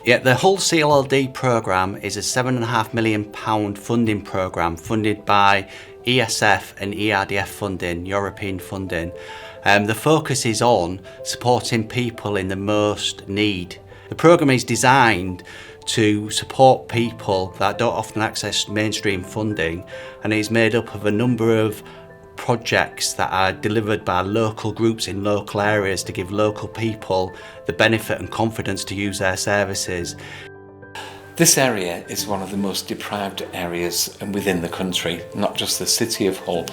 Yeah, the Hull CLLD programme is a £7.5 million funding programme funded by ESF and ERDF funding, European funding. The focus is on supporting people in the most need. The programme is designed to support people that don't often access mainstream funding, and is made up of a number of projects that are delivered by local groups in local areas to give local people the benefit and confidence to use their services. This area is one of the most deprived areas within the country, not just the city of Hull,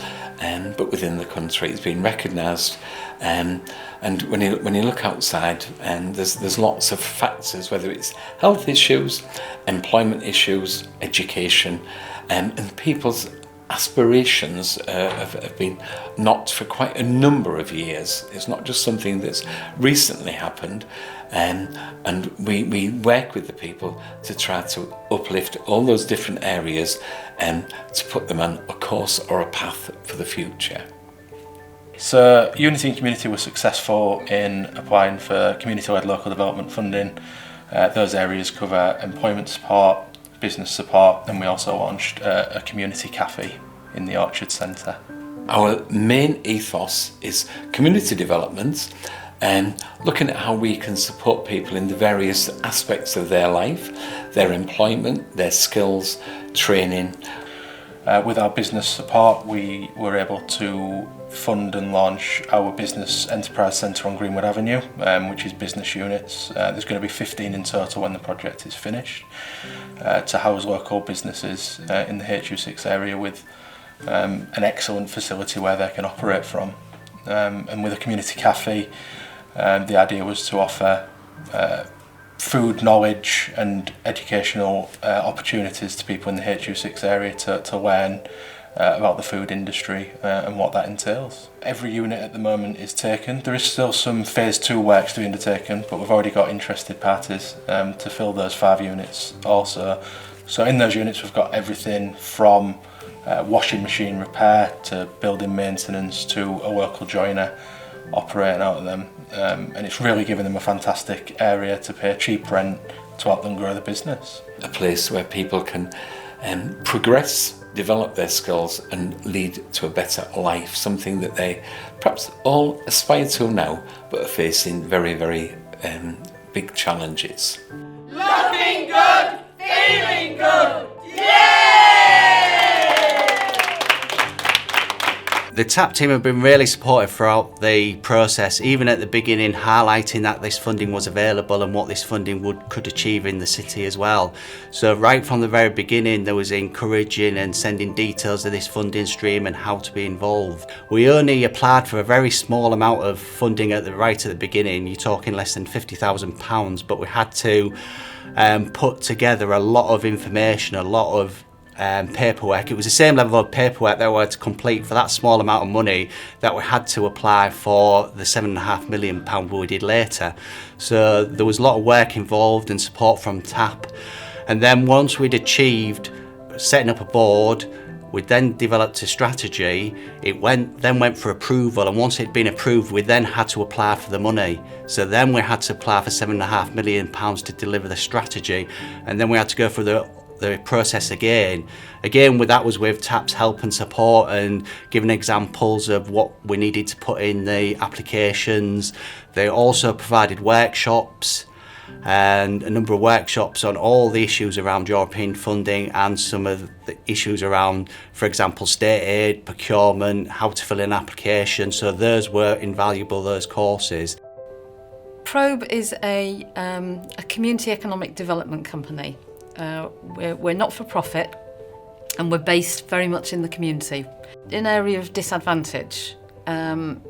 but within the country. It's been recognised, and when you look outside, there's lots of factors, whether it's health issues, employment issues, education, and people's aspirations have been knocked for quite a number of years. It's not just something that's recently happened, and we work with the people to try to uplift all those different areas and to put them on a course or a path for the future. So Unity and Community were successful in applying for community-led local development funding. Those areas cover employment support, business support, and we also launched a community cafe in the Orchard Centre. Our main ethos is community development and looking at how we can support people in the various aspects of their life, their employment, their skills, training. With our business support, we were able to fund and launch our business enterprise centre on Greenwood Avenue, which is business units. There's going to be 15 in total when the project is finished, to house local businesses in the HU6 area with an excellent facility where they can operate from. And with a community cafe, the idea was to offer food knowledge and educational opportunities to people in the HU6 area to learn about the food industry and what that entails. Every unit at the moment is taken. There is still some phase 2 works to be undertaken, but we've already got interested parties to fill those 5 units also. So in those units we've got everything from washing machine repair to building maintenance to a local joiner operating out of them, and it's really given them a fantastic area to pay cheap rent to help them grow the business. A place where people can progress, develop their skills and lead to a better life, something that they perhaps all aspire to now but are facing very, very big challenges. Looking good, feeling good, yeah! The TAP team have been really supportive throughout the process, even at the beginning, highlighting that this funding was available and what this funding could achieve in the city as well. So right from the very beginning, there was encouraging and sending details of this funding stream and how to be involved. We only applied for a very small amount of funding at the beginning. You're talking less than £50,000, but we had to put together a lot of information, a lot of paperwork. It was the same level of paperwork that we had to complete for that small amount of money that we had to apply for the £7.5 million we did later. So there was a lot of work involved and support from TAP. And then once we'd achieved setting up a board, we then developed a strategy. It then went for approval, and once it'd been approved, we then had to apply for the money. So then we had to apply for £7.5 million to deliver the strategy, and then we had to go through the process again. With that was with TAP's help and support and giving examples of what we needed to put in the applications. They also provided workshops and a number of workshops on all the issues around European funding and some of the issues around, for example, state aid, procurement, how to fill in an application. So those were invaluable, those courses. Probe is a community economic development company. We're not for profit, and we're based very much in the community, in an area of disadvantage. And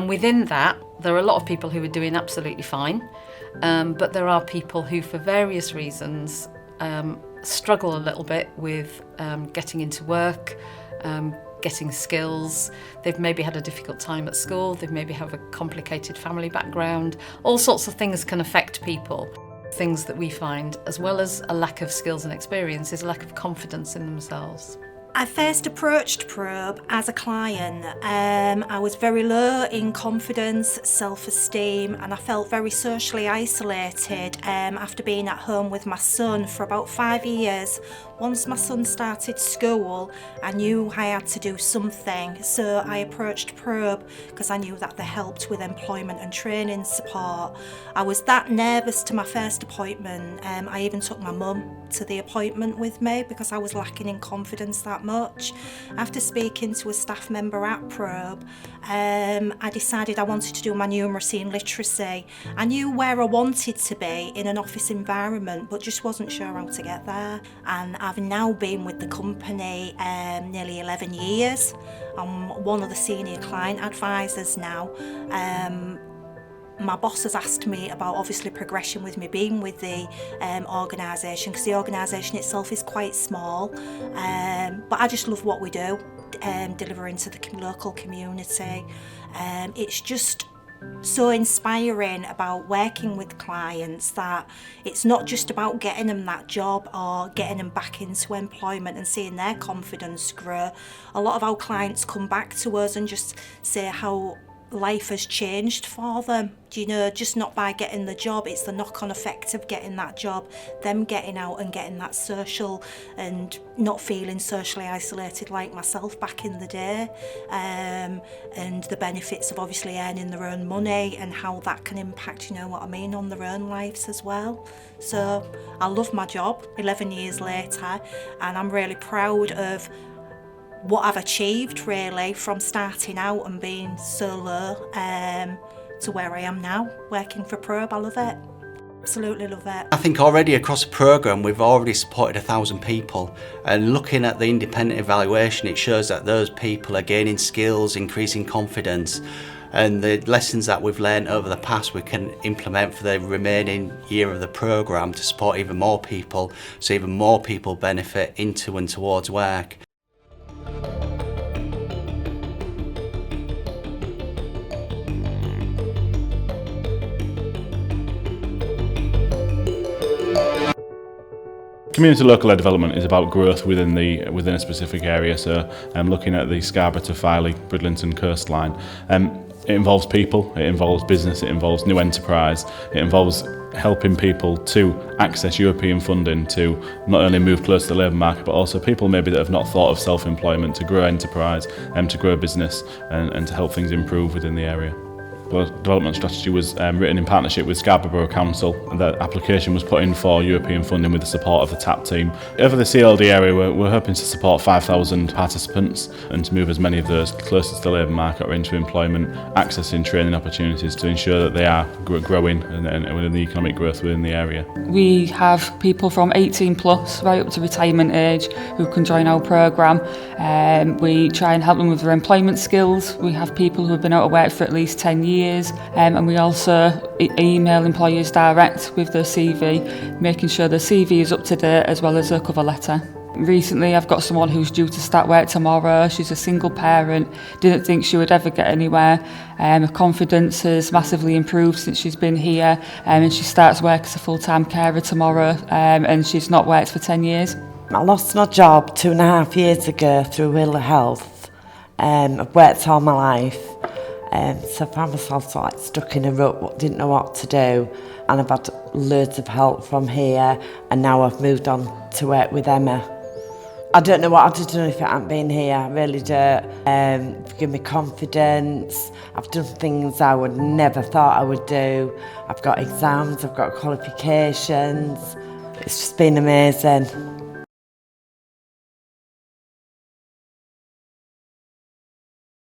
within that, there are a lot of people who are doing absolutely fine, but there are people who, for various reasons, struggle a little bit with getting into work, getting skills. They've maybe had a difficult time at school, they've maybe have a complicated family background. All sorts of things can affect people. Things that we find, as well as a lack of skills and experience, is a lack of confidence in themselves. I first approached Probe as a client. I was very low in confidence, self-esteem, and I felt very socially isolated after being at home with my son for about 5 years. Once my son started school, I knew I had to do something, so I approached Probe because I knew that they helped with employment and training support. I was that nervous to my first appointment. I even took my mum to the appointment with me because I was lacking in confidence that much. After speaking to a staff member at Probe, I decided I wanted to do my numeracy and literacy. I knew where I wanted to be in an office environment, but just wasn't sure how to get there. And I've now been with the company nearly 11 years. I'm one of the senior client advisors now. My boss has asked me about obviously progression with me being with the organisation, because the organisation itself is quite small, but I just love what we do, delivering to the local community. It's just so inspiring about working with clients that it's not just about getting them that job or getting them back into employment and seeing their confidence grow. A lot of our clients come back to us and just say how life has changed for them. Do you know, just not by getting the job, it's the knock-on effect of getting that job, them getting out and getting that social and not feeling socially isolated like myself back in the day, and the benefits of obviously earning their own money and how that can impact, you know what I mean, on their own lives as well. So I love my job 11 years later, and I'm really proud of what I've achieved really from starting out and being so low to where I am now, working for Probe. I love it. Absolutely love it. I think already across the programme we've already supported 1,000 people, and looking at the independent evaluation, it shows that those people are gaining skills, increasing confidence, and the lessons that we've learned over the past we can implement for the remaining year of the programme to support even more people, so even more people benefit into and towards work. Community local-led development is about growth within a specific area. So looking at the Scarborough to Filey, Bridlington coastline, it involves people, it involves business, it involves new enterprise, it involves helping people to access European funding to not only move close to the labour market, but also people maybe that have not thought of self-employment, to grow enterprise and to grow business and to help things improve within the area. The development strategy was written in partnership with Scarborough Borough Council, and the application was put in for European funding with the support of the TAP team. Over the CLD area, we're hoping to support 5,000 participants and to move as many of those closest to the labour market or into employment, accessing training opportunities to ensure that they are growing and within the economic growth within the area. We have people from 18 plus right up to retirement age who can join our programme. We try and help them with their employment skills. We have people who have been out of work for at least 10 years. And we also email employers direct with their CV, making sure their CV is up to date as well as their cover letter. Recently I've got someone who's due to start work tomorrow. She's a single parent, didn't think she would ever get anywhere. Her confidence has massively improved since she's been here, and she starts work as a full-time carer tomorrow, and she's not worked for 10 years. I lost my job 2.5 years ago through ill health. I've worked all my life. So I found myself sort of like stuck in a rut, didn't know what to do, and I've had loads of help from here, and now I've moved on to work with Emma. I don't know what I'd have done if it hadn't been here, I really don't. Give me confidence, I've done things I would never thought I would do. I've got exams, I've got qualifications, it's just been amazing.